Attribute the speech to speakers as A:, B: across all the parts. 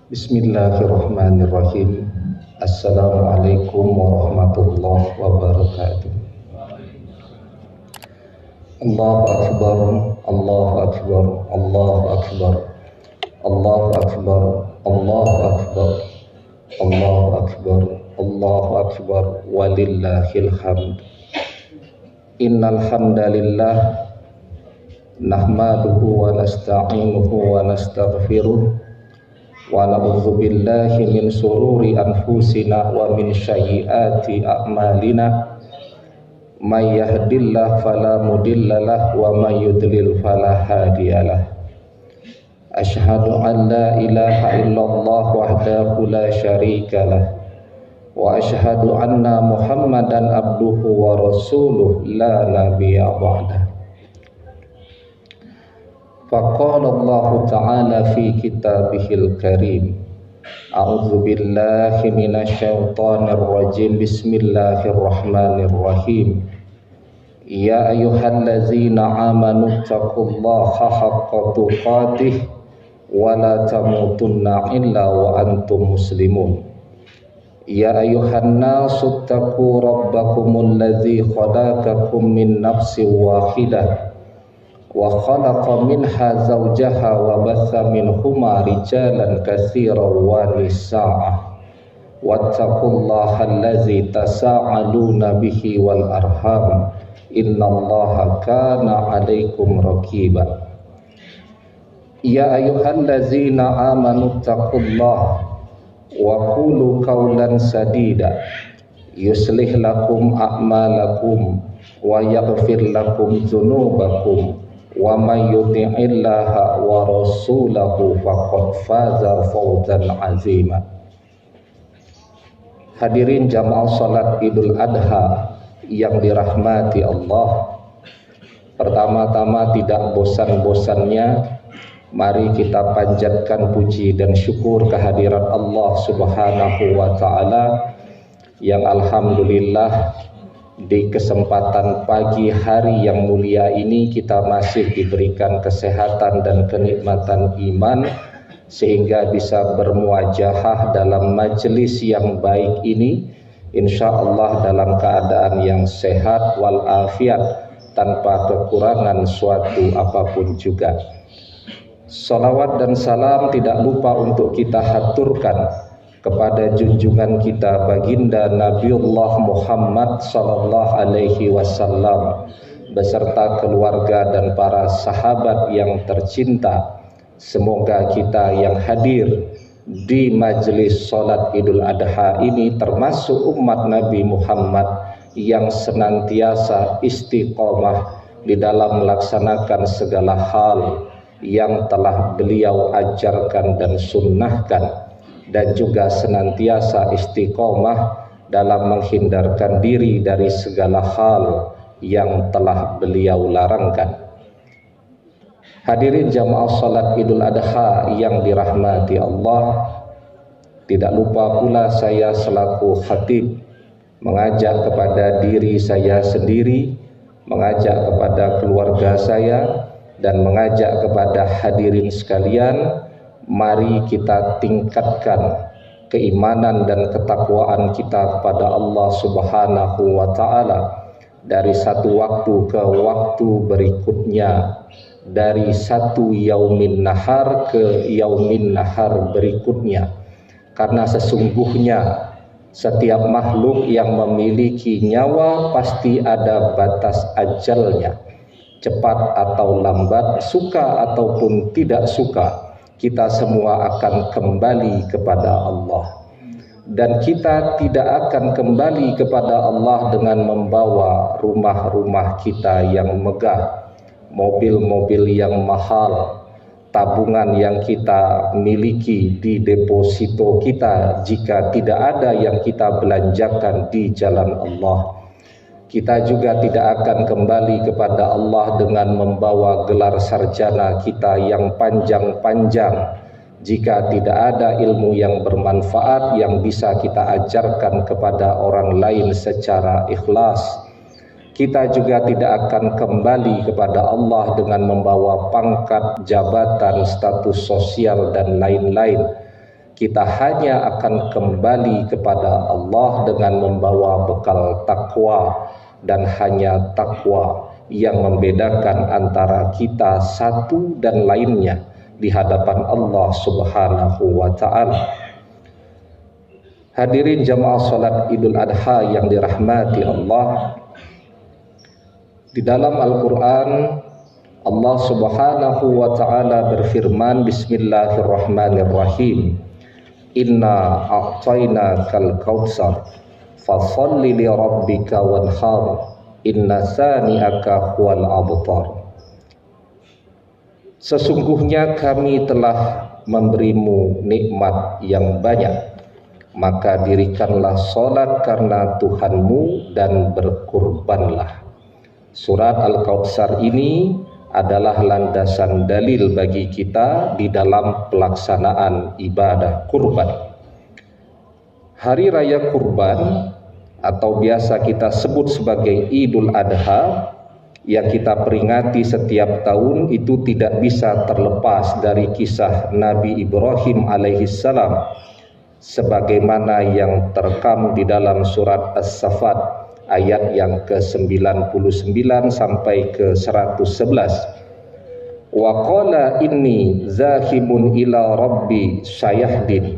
A: Bismillahirrahmanirrahim. Assalamualaikum warahmatullahi wabarakatuh. Allahu akbar, Allahu akbar, Allahu akbar, Allahu akbar, Allahu akbar, Allahu akbar, Allahu akbar, walillahil hamd. Innal hamdalillah nahmaduhu wa nasta'inuhu wa nastaghfiruh wa na'udzu billahi min sururi anfusina wa min sayyiati a'malina may yahdihillahu fala mudhillalah wa may yudlil fala hadiyalah. Asyhadu an la ilaha illallah wahdahu la syarikalah wa asyhadu anna Muhammadan abduhu wa rasuluh la nabiyya ba'dah. Faqala Allah Ta'ala fi kitabihil karim. A'udzu billahi minasyaitonir rajim. Bismillahirrahmanirrahim. Ya ayyuhallazina amanu taqullaha haqqa tuqatih wa la tamutunna illa wa antum muslimun. Ya ayyuhan nasu taqu rabbakumul ladzi khalaqakum min nafsin wahidah wa khalaqa minha zawjaha wa batha minhuma rijalan katsiran wa nisaa'a wattaqullaha allazi tasaaluna bihi wal arham innallaha kana 'alaikum raqiba. Ya ayyuhallazina amanu taqullaha wa qulu qawlan sadida yuslih lakum a'malakum wa yaghfir lakum dzunubakum wa may yuti'illaha wa rasulahu faqad faza fawzan 'azima. Hadirin jamaah salat Idul Adha yang dirahmati Allah, pertama-tama tidak bosan-bosannya mari kita panjatkan puji dan syukur kehadirat Allah Subhanahu wa taala yang alhamdulillah di kesempatan pagi hari yang mulia ini kita masih diberikan kesehatan dan kenikmatan iman sehingga bisa bermuajahah dalam majelis yang baik ini, insyaallah dalam keadaan yang sehat walafiat tanpa kekurangan suatu apapun juga. Salawat dan salam tidak lupa untuk kita haturkan kepada junjungan kita baginda Nabiullah Muhammad sallallahu alaihi wasallam beserta keluarga dan para sahabat yang tercinta. Semoga kita yang hadir di majelis salat Idul Adha ini termasuk umat Nabi Muhammad yang senantiasa istiqomah di dalam melaksanakan segala hal yang telah beliau ajarkan dan sunnahkan, dan juga senantiasa istiqomah dalam menghindarkan diri dari segala hal yang telah beliau larangkan. Hadirin jamaah salat Idul Adha yang dirahmati Allah, tidak lupa pula saya selaku khatib mengajak kepada diri saya sendiri, mengajak kepada keluarga saya, dan mengajak kepada hadirin sekalian, mari kita tingkatkan keimanan dan ketakwaan kita kepada Allah Subhanahu wa taala dari satu waktu ke waktu berikutnya, dari satu yaumin nahar ke yaumin nahar berikutnya, karena sesungguhnya setiap makhluk yang memiliki nyawa pasti ada batas ajalnya. Cepat atau lambat, suka ataupun tidak suka, kita semua akan kembali kepada Allah. Dan kita tidak akan kembali kepada Allah dengan membawa rumah-rumah kita yang megah, mobil-mobil yang mahal, tabungan yang kita miliki di deposito kita jika tidak ada yang kita belanjakan di jalan Allah. Kita juga tidak akan kembali kepada Allah dengan membawa gelar sarjana kita yang panjang-panjang jika tidak ada ilmu yang bermanfaat yang bisa kita ajarkan kepada orang lain secara ikhlas. Kita juga tidak akan kembali kepada Allah dengan membawa pangkat, jabatan, status sosial dan lain-lain kita hanya akan kembali kepada Allah dengan membawa bekal takwa, dan hanya takwa yang membedakan antara kita satu dan lainnya di hadapan Allah Subhanahu wa ta'ala. Hadirin jamaah salat Idul Adha yang dirahmati Allah, di dalam Al-Quran Allah Subhanahu wa ta'ala berfirman, Bismillahirrahmanirrahim, Inna a'tainakal kautsar fasholli li rabbika wanhar inna sani'aka huwal abtar. Sesungguhnya kami telah memberimu nikmat yang banyak, maka dirikanlah salat karena Tuhanmu dan berkurbanlah. Surat Al-Kautsar ini adalah landasan dalil bagi kita di dalam pelaksanaan ibadah kurban. Hari Raya Kurban atau biasa kita sebut sebagai Idul Adha yang kita peringati setiap tahun itu tidak bisa terlepas dari kisah Nabi Ibrahim alaihissalam sebagaimana yang terekam di dalam surat As-Saffat ayat yang ke-99 sampai ke-111. Wa qala inni zahibun ila rabbi sayahdin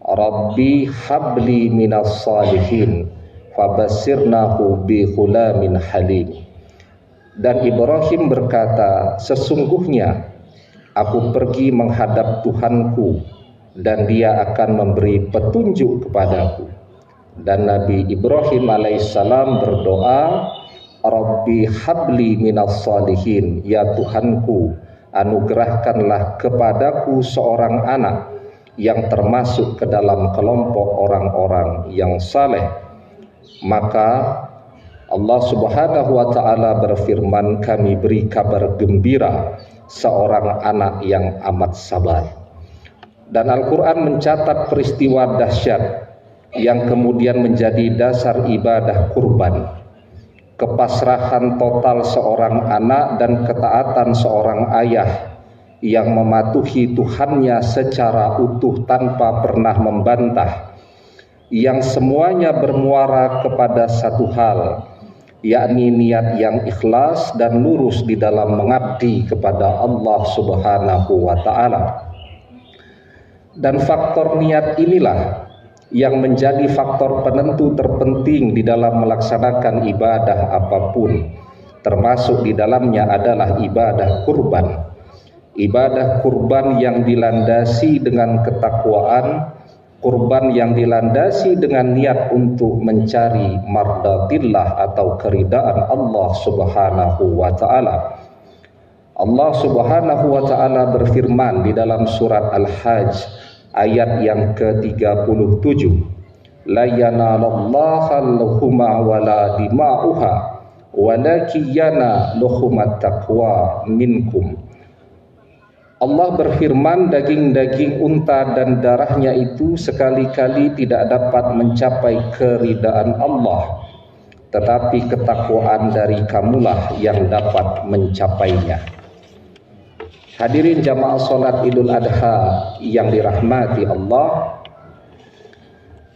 A: rabbi habli minas salihin fabashirnahu bi ghulamin halim. Dan Ibrahim berkata, sesungguhnya aku pergi menghadap Tuhanku dan dia akan memberi petunjuk kepadaku. Dan Nabi Ibrahim alaihissalam berdoa, Rabbi habli minas salihin, ya Tuhanku, anugerahkanlah kepadaku seorang anak yang termasuk ke dalam kelompok orang-orang yang saleh. Maka Allah Subhanahu wa ta'ala berfirman, kami beri kabar gembira seorang anak yang amat sabar. Dan Al-Quran mencatat peristiwa dahsyat yang kemudian menjadi dasar ibadah kurban. Kepasrahan total seorang anak dan ketaatan seorang ayah yang mematuhi Tuhannya secara utuh tanpa pernah membantah, yang semuanya bermuara kepada satu hal, yakni niat yang ikhlas dan lurus di dalam mengabdi kepada Allah Subhanahu wa ta'ala. Dan faktor niat inilah yang menjadi faktor penentu terpenting di dalam melaksanakan ibadah apapun, termasuk di dalamnya adalah ibadah kurban. Ibadah kurban yang dilandasi dengan ketakwaan, kurban yang dilandasi dengan niat untuk mencari mardatillah atau keridaan Allah Subhanahu wa ta'ala. Allah Subhanahu wa ta'ala berfirman di dalam surat Al-Hajj ayat yang ke-37, la yanalallaha luhuma wala dima'uha walakin yanaluhumat taqwa minkum. Allah berfirman, daging-daging unta dan darahnya itu sekali-kali tidak dapat mencapai keridaan Allah, tetapi ketakwaan dari kamulah yang dapat mencapainya. Hadirin jamaah salat Idul Adha yang dirahmati Allah,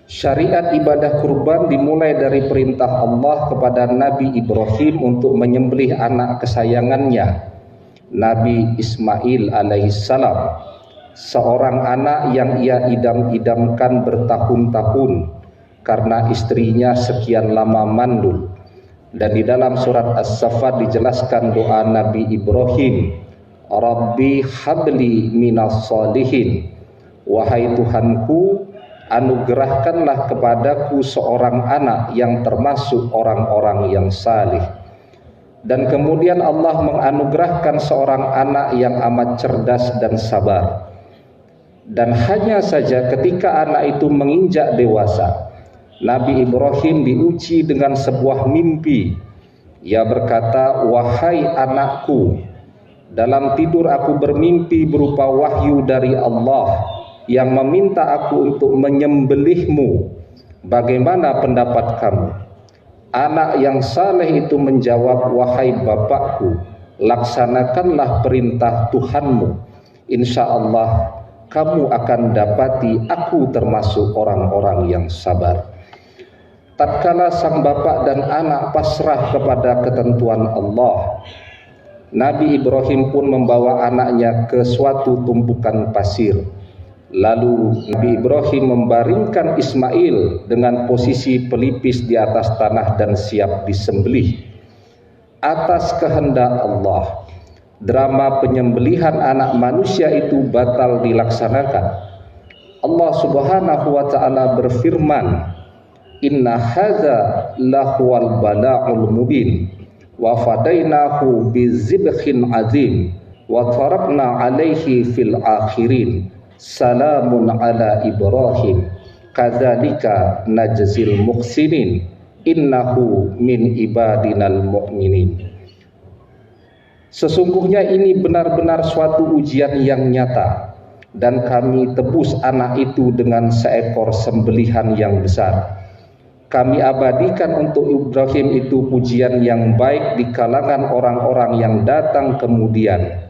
A: syariat ibadah kurban dimulai dari perintah Allah kepada Nabi Ibrahim untuk menyembelih anak kesayangannya, Nabi Ismail alaihissalam, seorang anak yang ia idam-idamkan bertahun-tahun karena istrinya sekian lama mandul. Dan di dalam surat As-Saffat dijelaskan doa Nabi Ibrahim, Rabbi habli minas salihin, wahai Tuhanku, anugerahkanlah kepadaku seorang anak yang termasuk orang-orang yang salih. Dan kemudian Allah menganugerahkan seorang anak yang amat cerdas dan sabar. Dan hanya saja ketika anak itu menginjak dewasa, Nabi Ibrahim diuji dengan sebuah mimpi. Ia berkata, wahai anakku, dalam tidur aku bermimpi berupa wahyu dari Allah yang meminta aku untuk menyembelihmu. Bagaimana pendapat kamu? Anak yang saleh itu menjawab, wahai bapakku, laksanakanlah perintah Tuhanmu. Insya Allah kamu akan dapati aku termasuk orang-orang yang sabar. Tatkala sang bapak dan anak pasrah kepada ketentuan Allah, Nabi Ibrahim pun membawa anaknya ke suatu tumpukan pasir. Lalu Nabi Ibrahim membaringkan Ismail dengan posisi pelipis di atas tanah dan siap disembelih. Atas kehendak Allah, drama penyembelihan anak manusia itu batal dilaksanakan. Allah Subhanahu wa taala berfirman, "Inna hadza lahuwal bala'ul mubin wa fadainahu bizibhin azim wa tarakna alaihi fil akhirin salamun ala Ibrahim kadzalika najzil muhsinin innahu min ibadinal mu'minin." Sesungguhnya ini benar-benar suatu ujian yang nyata, dan kami tebus anak itu dengan seekor sembelihan yang besar. Kami abadikan untuk Ibrahim itu pujian yang baik di kalangan orang-orang yang datang kemudian,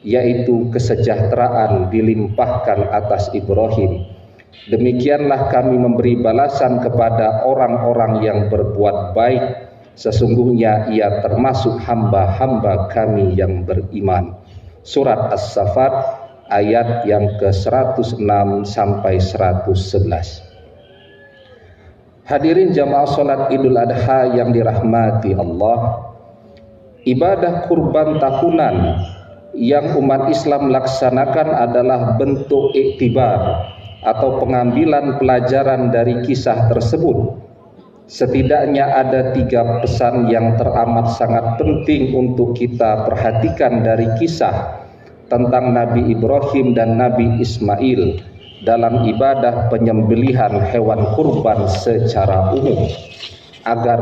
A: yaitu kesejahteraan dilimpahkan atas Ibrahim. Demikianlah kami memberi balasan kepada orang-orang yang berbuat baik. Sesungguhnya ia termasuk hamba-hamba kami yang beriman. Surat As-Saffat ayat yang ke-106 sampai 111. Hadirin jamaah salat Idul Adha yang dirahmati Allah, ibadah kurban tahunan yang umat Islam laksanakan adalah bentuk iktibar atau pengambilan pelajaran dari kisah tersebut. Setidaknya ada 3 pesan yang teramat sangat penting untuk kita perhatikan dari kisah tentang Nabi Ibrahim dan Nabi Ismail dalam ibadah penyembelihan hewan kurban secara umum, agar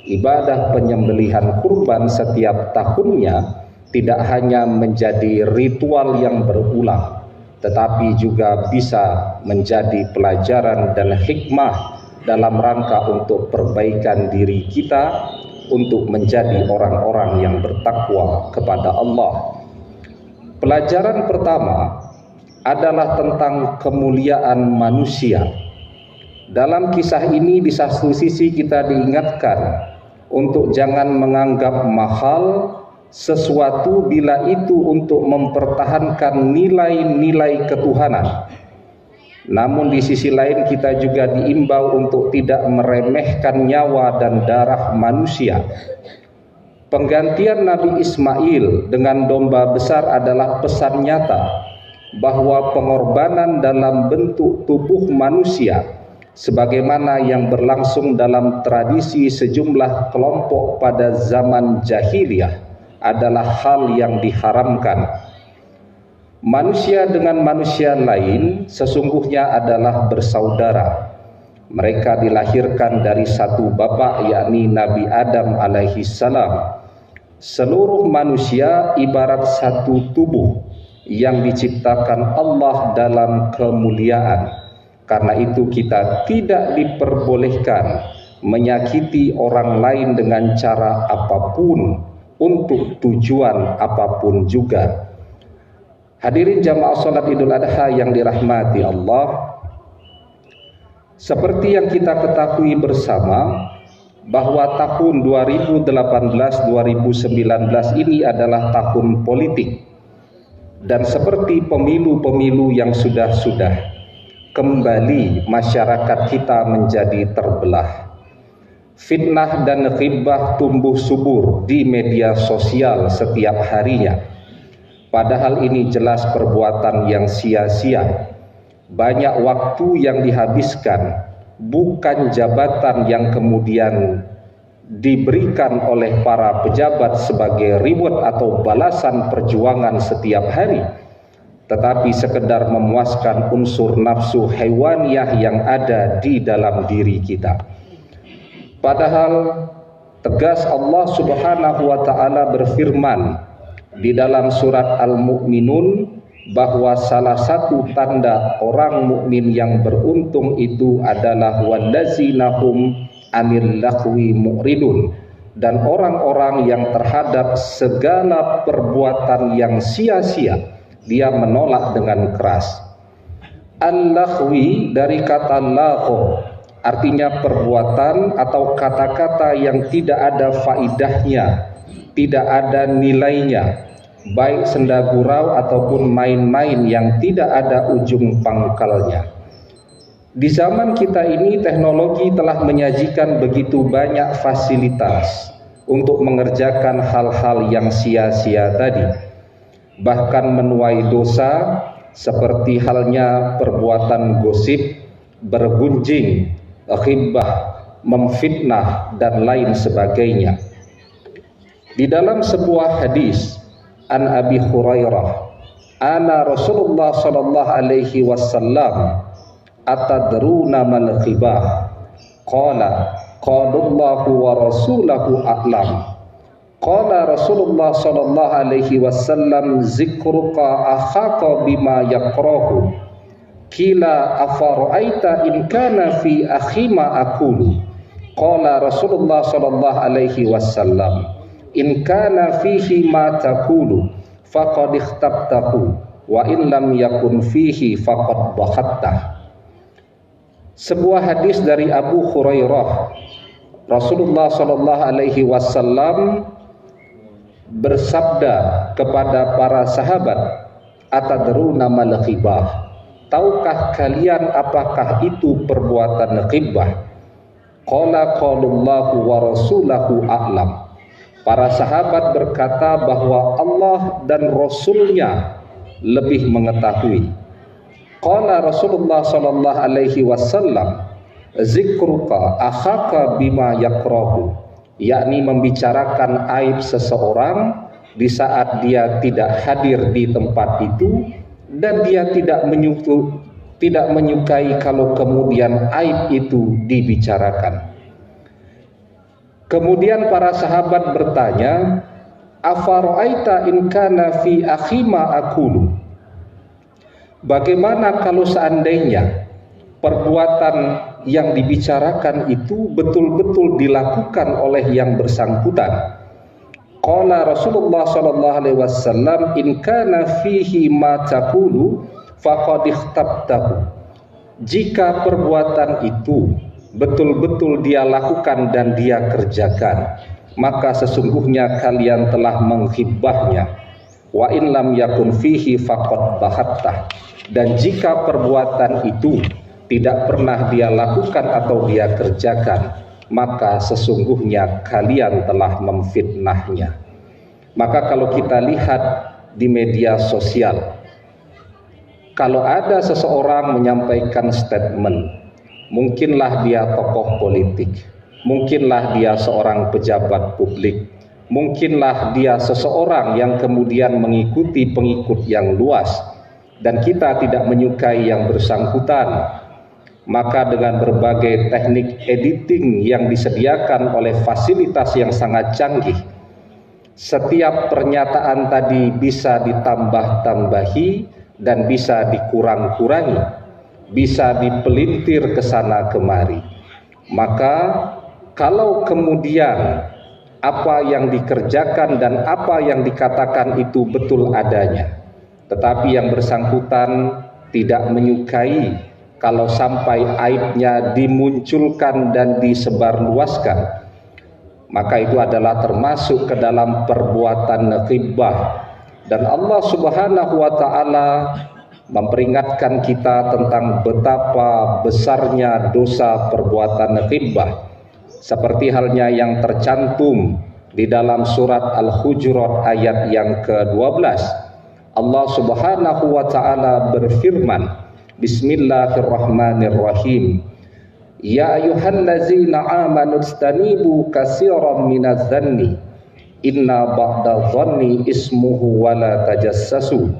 A: ibadah penyembelihan kurban setiap tahunnya tidak hanya menjadi ritual yang berulang, tetapi juga bisa menjadi pelajaran dan hikmah dalam rangka untuk perbaikan diri kita untuk menjadi orang-orang yang bertakwa kepada Allah. Pelajaran pertama adalah tentang kemuliaan manusia. Dalam kisah ini di satu sisi kita diingatkan untuk jangan menganggap mahal sesuatu bila itu untuk mempertahankan nilai-nilai ketuhanan. Namun di sisi lain kita juga diimbau untuk tidak meremehkan nyawa dan darah manusia. Penggantian Nabi Ismail dengan domba besar adalah pesan nyata bahwa pengorbanan dalam bentuk tubuh manusia, sebagaimana yang berlangsung dalam tradisi sejumlah kelompok pada zaman jahiliyah, adalah hal yang diharamkan. Manusia dengan manusia lain sesungguhnya adalah bersaudara. Mereka dilahirkan dari satu bapak, yakni Nabi Adam alaihi salam. Seluruh manusia ibarat satu tubuh yang diciptakan Allah dalam kemuliaan. Karena itu kita tidak diperbolehkan menyakiti orang lain dengan cara apapun untuk tujuan apapun juga. Hadirin jamaah salat Idul Adha yang dirahmati Allah, seperti yang kita ketahui bersama bahwa tahun 2018-2019 ini adalah tahun politik. Dan seperti pemilu-pemilu yang sudah-sudah, kembali masyarakat kita menjadi terbelah. Fitnah dan ghibah tumbuh subur di media sosial setiap harinya. Padahal ini jelas perbuatan yang sia-sia. Banyak waktu yang dihabiskan, bukan jabatan yang kemudian diberikan oleh para pejabat sebagai reward atau balasan perjuangan setiap hari, tetapi sekedar memuaskan unsur nafsu haiwaniyah yang ada di dalam diri kita. Padahal tegas Allah Subhanahu wa taala berfirman di dalam surat Al-Mu'minun bahwa salah satu tanda orang mukmin yang beruntung itu adalah wallazina hum anil lahwi mu'ridun, dan orang-orang yang terhadap segala perbuatan yang sia-sia dia menolak dengan keras. Al-laghwi dari kata lagho, artinya perbuatan atau kata-kata yang tidak ada faidahnya, tidak ada nilainya, baik senda gurau ataupun main-main yang tidak ada ujung pangkalnya. Di zaman kita ini teknologi telah menyajikan begitu banyak fasilitas untuk mengerjakan hal-hal yang sia-sia tadi, bahkan menuai dosa seperti halnya perbuatan gosip, bergunjing, ghibah, memfitnah dan lain sebagainya. Di dalam sebuah hadis an Abi Hurairah, ana Rasulullah sallallahu alaihi wasallam atadruna mal ghibah? Qala Allahu wa rasuluhu a'lam. Qala Rasulullah sallallahu alaihi wasallam zikruka akhaka bima yakrahu. Kila afara'aita in kana fi akhima aqulu. Qala Rasulullah sallallahu alaihi wasallam in kana fihi ma taqulu faqad ikhtabtahu wa in lam yakun fihi faqad bakhattah. Sebuah hadis dari Abu Hurairah, Rasulullah sallallahu alaihi wasallam bersabda kepada para sahabat, atadruna mal ghibah? Tahukah kalian apakah itu perbuatan ghibah? Qala Allahu wa rasuluhu a'lam. Para sahabat berkata bahwa Allah dan Rasulnya lebih mengetahui. Qala Rasulullah sallallahu alaihi wasallam zikruka akhaka bima yakrahu, yakni membicarakan aib seseorang di saat dia tidak hadir di tempat itu dan dia tidak menyukai kalau kemudian aib itu dibicarakan. Kemudian para sahabat bertanya, afara'aita in kana fi akhima aqulu? Bagaimana kalau seandainya perbuatan yang dibicarakan itu betul-betul dilakukan oleh yang bersangkutan? Qala Rasulullah sallallahu alaihi wasallam in kana fihi ma taqulu faqad ikhtabtahu. Jika perbuatan itu betul-betul dia lakukan dan dia kerjakan, maka sesungguhnya kalian telah menghibahnya. Wa in lam yakun fihi faqad bahattah. Dan jika perbuatan itu tidak pernah dia lakukan atau dia kerjakan, maka sesungguhnya kalian telah memfitnahnya. Maka kalau kita lihat di media sosial, kalau ada seseorang menyampaikan statement, mungkinlah dia tokoh politik, mungkinlah dia seorang pejabat publik, mungkinlah dia seseorang yang kemudian mengikuti pengikut yang luas, dan kita tidak menyukai yang bersangkutan, maka dengan berbagai teknik editing yang disediakan oleh fasilitas yang sangat canggih, setiap pernyataan tadi bisa ditambah-tambahi dan bisa dikurang-kurangi, bisa dipelintir ke sana kemari. Maka kalau kemudian apa yang dikerjakan dan apa yang dikatakan itu betul adanya, tetapi yang bersangkutan tidak menyukai kalau sampai aibnya dimunculkan dan disebarluaskan, maka itu adalah termasuk ke dalam perbuatan ghibah. Dan Allah Subhanahu wa taala memperingatkan kita tentang betapa besarnya dosa perbuatan ghibah, seperti halnya yang tercantum di dalam surat Al-Hujurat ayat yang ke-12. Allah Subhanahu wa taala berfirman, Bismillahirrahmanirrahim. Ya ayyuhallazina amanu istanibu katsiran minadh-dhanni inna ba'dadh-dhanni ismuhu wa la tajassasu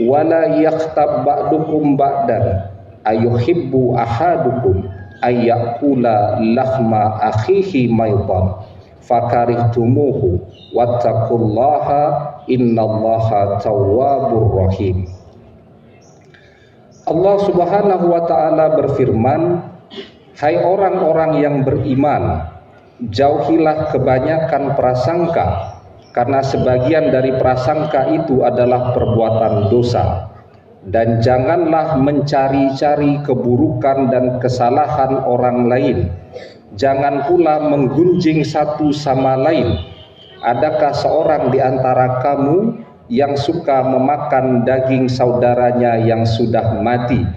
A: wa la yaghtab ba'dukum ba'dan ayuhibbu ahadukum ayyakula lahma akhihi maytan fakarihtumuhu wattaqullaha innallaha tawwabur rahim. Allah Subhanahu wa taala berfirman, hai orang-orang yang beriman, jauhilah kebanyakan prasangka, karena sebagian dari prasangka itu adalah perbuatan dosa. dan janganlah mencari-cari keburukan dan kesalahan orang lain. Jangan pula menggunjing satu sama lain. Adakah seorang di antara kamu yang suka memakan daging saudaranya yang sudah mati?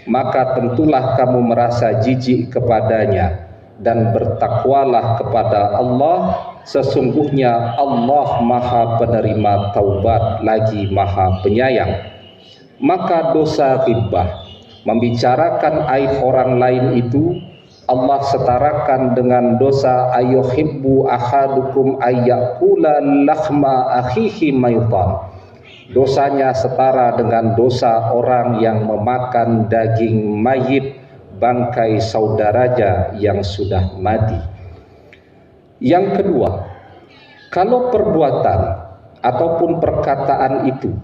A: Maka tentulah kamu merasa jijik kepadanya, dan bertakwalah kepada Allah. Sesungguhnya Allah Maha Penerima Taubat lagi Maha Penyayang. Maka dosa ghibah, membicarakan aib orang lain itu, Allah setarakan dengan dosa ayuhibbu ahadukum ayyakula lahma akhihi maytan. Dosanya setara dengan dosa orang yang memakan daging mayit bangkai saudaranya yang sudah mati. Yang kedua, kalau perbuatan ataupun perkataan itu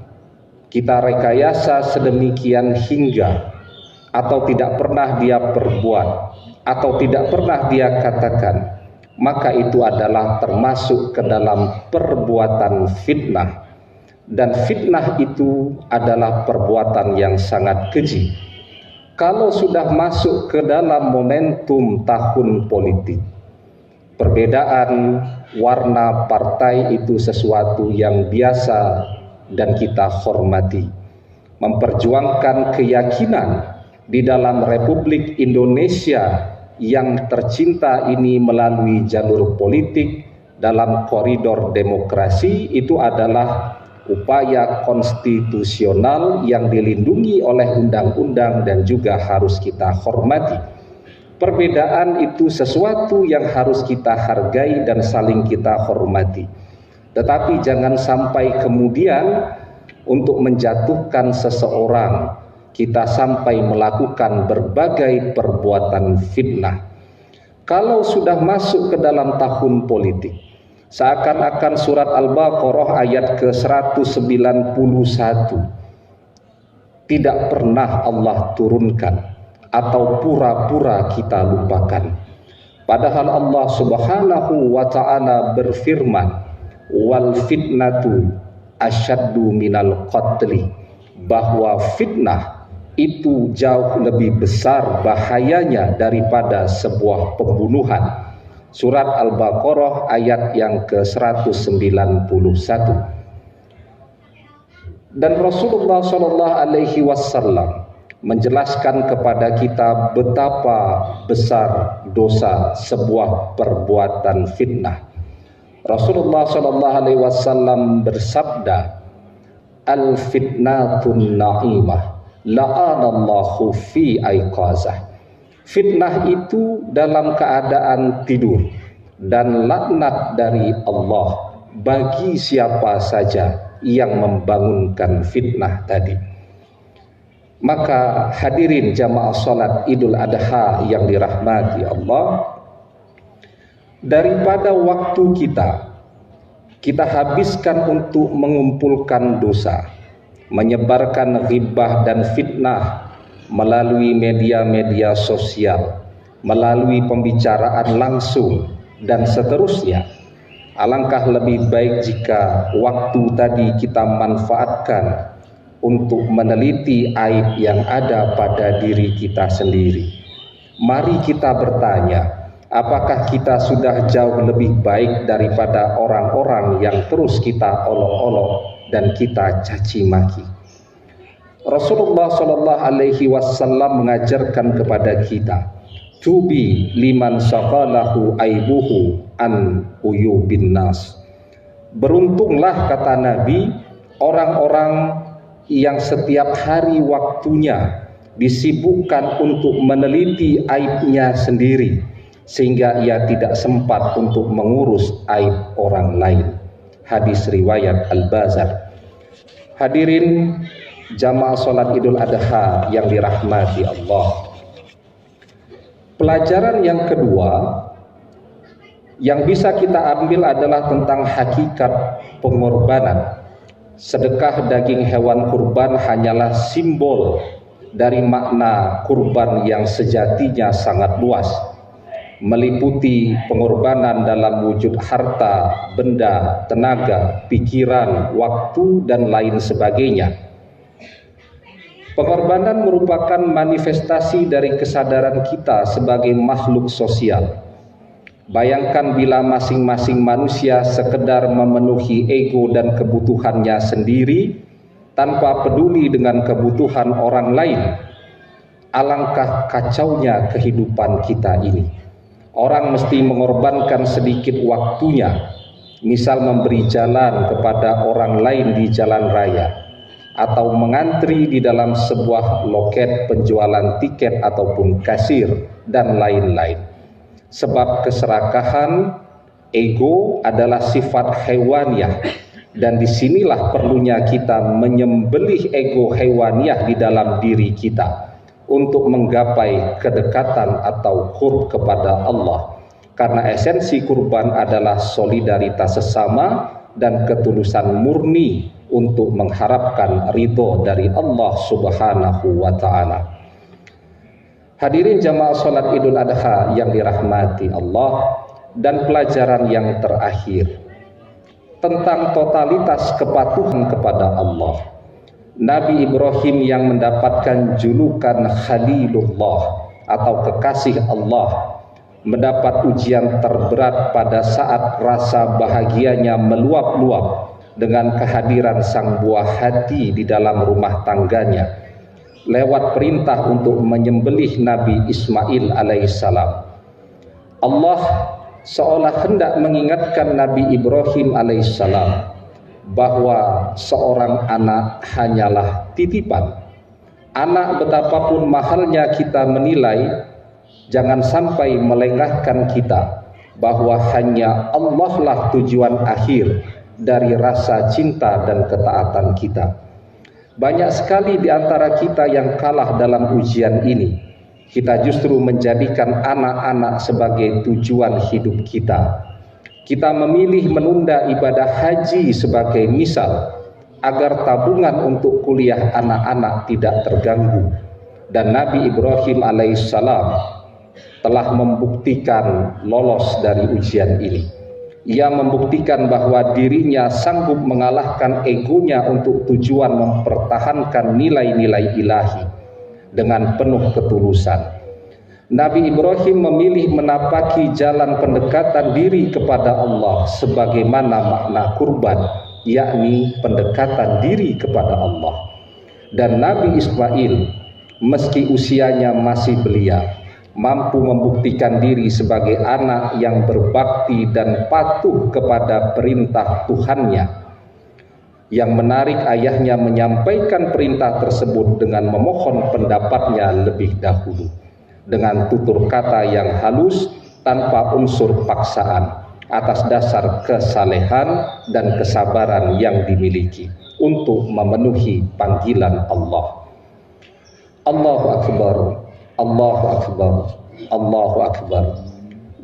A: kita rekayasa sedemikian hingga atau tidak pernah dia perbuat atau tidak pernah dia katakan, maka itu adalah termasuk ke dalam perbuatan fitnah. Dan fitnah itu adalah perbuatan yang sangat keji. Kalau sudah masuk ke dalam momentum tahun politik, perbedaan warna partai itu sesuatu yang biasa dan kita hormati. Memperjuangkan keyakinan di dalam Republik Indonesia yang tercinta ini melalui jalur politik dalam koridor demokrasi itu adalah upaya konstitusional yang dilindungi oleh undang-undang dan juga harus kita hormati. Perbedaan itu sesuatu yang harus kita hargai dan saling kita hormati. Tetapi jangan sampai kemudian untuk menjatuhkan seseorang kita sampai melakukan berbagai perbuatan fitnah. Kalau sudah masuk ke dalam tahun politik, seakan-akan surat Al-Baqarah ayat ke-191 tidak pernah Allah turunkan atau pura-pura kita lupakan. Padahal Allah Subhanahu wa ta'ala berfirman, wal fitnatu asyaddu minal qatli, bahwa fitnah itu jauh lebih besar bahayanya daripada sebuah pembunuhan. Surat Al-Baqarah ayat yang ke-191. Dan Rasulullah SAW menjelaskan kepada kita betapa besar dosa sebuah perbuatan fitnah. Rasulullah SAW bersabda, al-fitnatun na'imah la'anallahu fi aiqazah. Fitnah itu dalam keadaan tidur, dan laknat dari Allah bagi siapa saja yang membangunkan fitnah tadi. Maka hadirin jamaah salat Idul Adha yang dirahmati Allah, daripada waktu kita habiskan untuk mengumpulkan dosa, menyebarkan ghibah dan fitnah melalui media-media sosial, melalui pembicaraan langsung dan seterusnya. Alangkah lebih baik jika waktu tadi kita manfaatkan untuk meneliti aib yang ada pada diri kita sendiri. Mari kita bertanya, apakah kita sudah jauh lebih baik daripada orang-orang yang terus kita olok-olok dan kita caci maki? Rasulullah SAW mengajarkan kepada kita, tubi liman syaqalahu aibuhu an uyubin nas. Beruntunglah, kata Nabi, orang-orang yang setiap hari waktunya disibukkan untuk meneliti aibnya sendiri, sehingga ia tidak sempat untuk mengurus aib orang lain. Hadis riwayat Al-Bazar. Hadirin jamaah salat Idul Adha yang dirahmati Allah, pelajaran yang kedua yang bisa kita ambil adalah tentang hakikat pengorbanan. Sedekah daging hewan kurban hanyalah simbol dari makna kurban yang sejatinya sangat luas, meliputi pengorbanan dalam wujud harta, benda, tenaga, pikiran, waktu, dan lain sebagainya. Pengorbanan merupakan manifestasi dari kesadaran kita sebagai makhluk sosial. Bayangkan bila masing-masing manusia sekedar memenuhi ego dan kebutuhannya sendiri tanpa peduli dengan kebutuhan orang lain. Alangkah kacaunya kehidupan kita ini. Orang mesti mengorbankan sedikit waktunya, misal memberi jalan kepada orang lain di jalan raya, atau mengantri di dalam sebuah loket penjualan tiket ataupun kasir, dan lain-lain. Sebab keserakahan, ego adalah sifat hewaniah, dan disinilah perlunya kita menyembelih ego hewaniah di dalam diri kita untuk menggapai kedekatan atau qurb kepada Allah. Karena esensi kurban adalah solidaritas sesama dan ketulusan murni untuk mengharapkan ridho dari Allah Subhanahu wa ta'ala. Hadirin jamaah salat Idul Adha yang dirahmati Allah, dan pelajaran yang terakhir tentang totalitas kepatuhan kepada Allah. Nabi Ibrahim yang mendapatkan julukan Khalilullah atau kekasih Allah mendapat ujian terberat pada saat rasa bahagianya meluap-luap dengan kehadiran sang buah hati di dalam rumah tangganya lewat perintah untuk menyembelih Nabi Ismail alaihissalam. Allah seolah hendak mengingatkan Nabi Ibrahim alaihissalam bahwa seorang anak hanyalah titipan. Anak betapapun mahalnya kita menilai, jangan sampai melengahkan kita bahwa hanya Allah lah tujuan akhir dari rasa cinta dan ketaatan kita. Banyak sekali di antara kita yang kalah dalam ujian ini. Kita justru menjadikan anak-anak sebagai tujuan hidup kita. Kita memilih menunda ibadah haji sebagai misal agar tabungan untuk kuliah anak-anak tidak terganggu. Dan Nabi Ibrahim alaihissalam telah membuktikan lolos dari ujian ini. Ia membuktikan bahwa dirinya sanggup mengalahkan egonya untuk tujuan mempertahankan nilai-nilai ilahi dengan penuh ketulusan. Nabi Ibrahim memilih menapaki jalan pendekatan diri kepada Allah sebagaimana makna kurban, yakni pendekatan diri kepada Allah. Dan Nabi Ismail, meski usianya masih belia, mampu membuktikan diri sebagai anak yang berbakti dan patuh kepada perintah Tuhannya. Yang menarik, ayahnya menyampaikan perintah tersebut dengan memohon pendapatnya lebih dahulu, dengan tutur kata yang halus tanpa unsur paksaan, atas dasar kesalehan dan kesabaran yang dimiliki untuk memenuhi panggilan Allah. Allahu Akbar, Allahu Akbar, Allahu Akbar,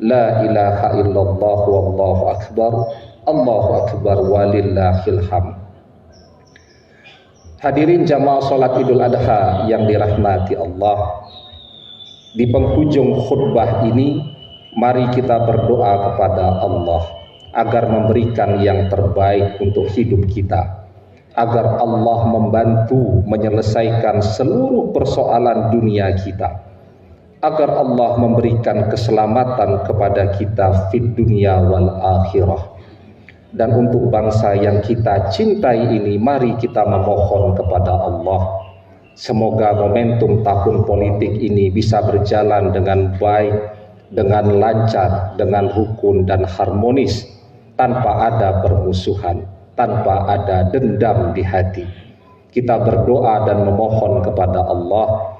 A: la ilaha illallah wallahu akbar, Allahu Akbar walillahil hamd. Hadirin jamaah salat Idul Adha yang dirahmati Allah, di penghujung khutbah ini mari kita berdoa kepada Allah agar memberikan yang terbaik untuk hidup kita, agar Allah membantu menyelesaikan seluruh persoalan dunia kita, agar Allah memberikan keselamatan kepada kita fid dunia wal akhirah. Dan untuk bangsa yang kita cintai ini, mari kita memohon kepada Allah, semoga momentum tahun politik ini bisa berjalan dengan baik, dengan lancar, dengan rukun dan harmonis, tanpa ada permusuhan, tanpa ada dendam di hati. Kita berdoa dan memohon kepada Allah,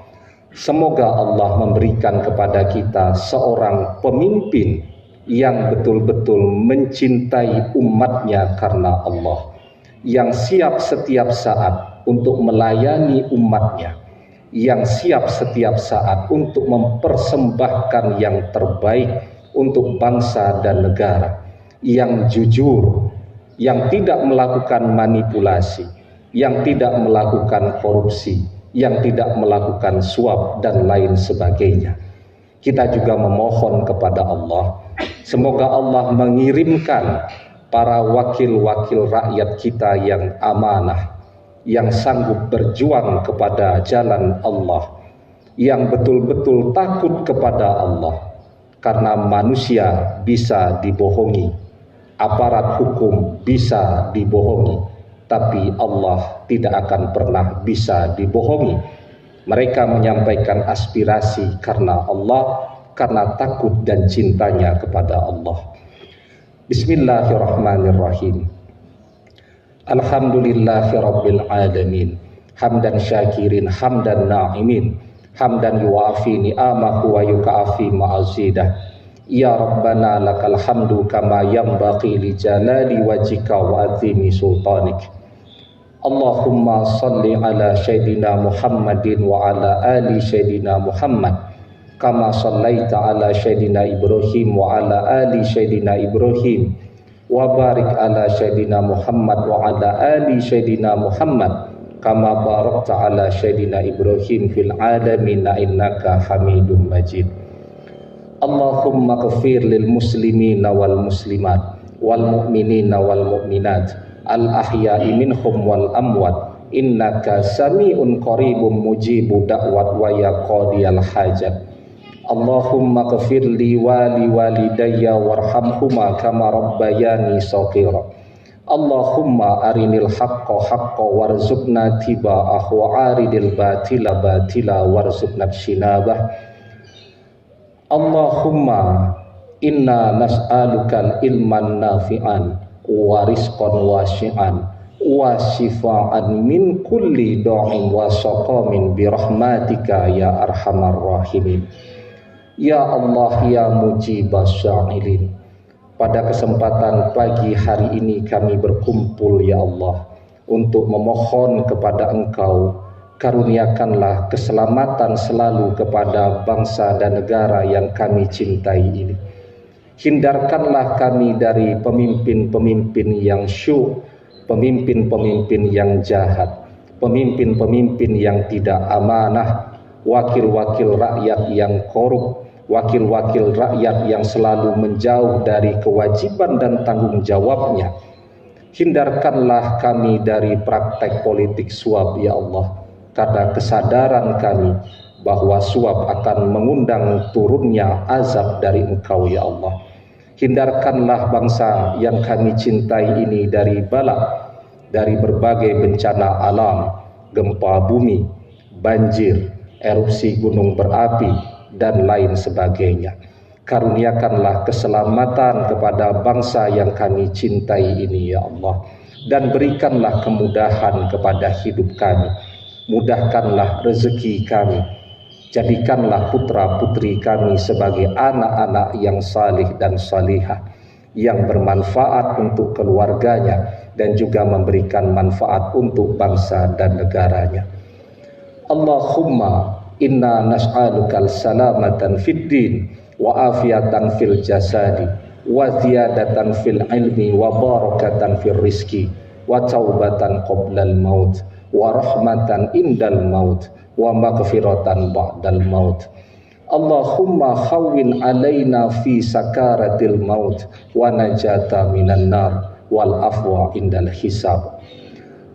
A: semoga Allah memberikan kepada kita seorang pemimpin yang betul-betul mencintai umatnya karena Allah, yang siap setiap saat untuk melayani umatnya, yang siap setiap saat untuk mempersembahkan yang terbaik untuk bangsa dan negara, yang jujur, yang tidak melakukan manipulasi, yang tidak melakukan korupsi, yang tidak melakukan suap dan lain sebagainya. Kita juga memohon kepada Allah, semoga Allah mengirimkan para wakil-wakil rakyat kita yang amanah, yang sanggup berjuang kepada jalan Allah, yang betul-betul takut kepada Allah. Karena manusia bisa dibohongi, aparat hukum bisa dibohongi, tapi Allah tidak akan pernah bisa dibohongi. Mereka menyampaikan aspirasi karena Allah, karena takut dan cintanya kepada Allah. Bismillahirrahmanirrahim. Alhamdulillahirabbil alamin. Hamdan syakirin, hamdan na'imin, hamdan yuafi ni'amahu wa yuka'afi ma'azidah. Ya Rabbana lakal hamdu kama yanbaghi li jalali wajhika wa azimi sultanik. Allahumma salli ala sayyidina Muhammadin wa ala ali sayyidina Muhammad kama sallaita ala sayyidina Ibrahim wa ala ali sayyidina Ibrahim wa barik ala sayyidina Muhammad wa ala ali sayyidina Muhammad kama barakta ala sayyidina Ibrahim fil alamin innaka Hamidum Majid. Allahumma ghfir lil muslimina wal muslimat wal mu'minina wal mu'minat al ahya'i minhum wal amwat innaka sami'un qaribun mujibu da'wat wa ya qadiyal hajat. Allahumma ghfir li wa li walidayya warhamhuma kama rabbayani shaghira. Allahumma arinil haqqa haqqa warzuqna tiba'ah wa aridil batila batila warzuqna jinabah. Allahumma inna nas'alukal ilman nafi'an wa rizqan wasi'an wa shifa'an min kulli da'in wa saqamin birahmatika ya arhamar rahimin. Ya Allah ya mujibas sya'ilin. Pada kesempatan pagi hari ini kami berkumpul ya Allah untuk memohon kepada Engkau, karuniakanlah keselamatan selalu kepada bangsa dan negara yang kami cintai ini. Hindarkanlah kami dari pemimpin-pemimpin yang syuh, pemimpin-pemimpin yang jahat, pemimpin-pemimpin yang tidak amanah, wakil-wakil rakyat yang korup, wakil-wakil rakyat yang selalu menjauh dari kewajiban dan tanggung jawabnya. Hindarkanlah kami dari praktek politik suap ya Allah, karena kesadaran kami bahwa suap akan mengundang turunnya azab dari Engkau ya Allah. Hindarkanlah bangsa yang kami cintai ini dari bala, dari berbagai bencana alam, gempa bumi, banjir, erupsi gunung berapi, dan lain sebagainya. Karuniakanlah keselamatan kepada bangsa yang kami cintai ini ya Allah, dan berikanlah kemudahan kepada hidup kami. Mudahkanlah rezeki kami, jadikanlah putra putri kami sebagai anak-anak yang salih dan salihah, yang bermanfaat untuk keluarganya dan juga memberikan manfaat untuk bangsa dan negaranya. Allahumma inna nas'alukal salamatan fid din wa afiatan fil jasadi wa ziyadatan fil ilmi wa barakatan fil rizki wa taubatan qoblal maut wa rahmatan indal maut wa maghfiratan ba'dal maut. Allahumma khawwin alaina fi sakaratil maut wa najata minan nar wal afwa indal hisab.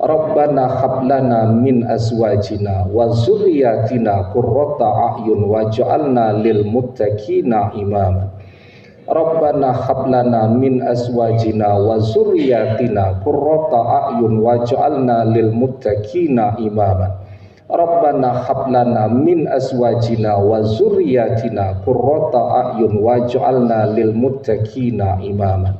A: Rabbana hablana min azwajina wa zurriyatina qurrata a'yun waj'alna lil muttaqina imama. Rabbana hablana min azwajina wa zurriyatina qurrata a'yun waj'alna lil muttaqina imama. Rabbana hablana min azwajina wa zurriyatina qurrata a'yun waj'alna lil muttaqina imama.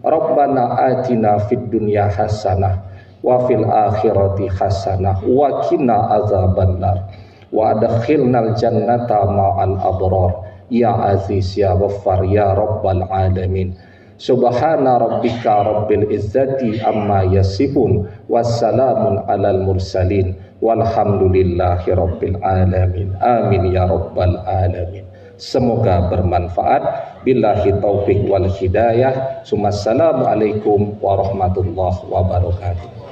A: Rabbana atina fid dunya hasanah wa fil akhirati hasanah wa qina adzabannar wa adkhilnal jannata ma'al abrar ya aziz ya ghaffar ya rabbal alamin. Subhana rabbika rabbil izzati amma yasifun wassalamun alal mursalin walhamdulillahi rabbil alamin. Amin ya rabbal alamin. Semoga bermanfaat. Billahi taufiq wal hidayah. Assalamualaikum warahmatullahi wabarakatuh.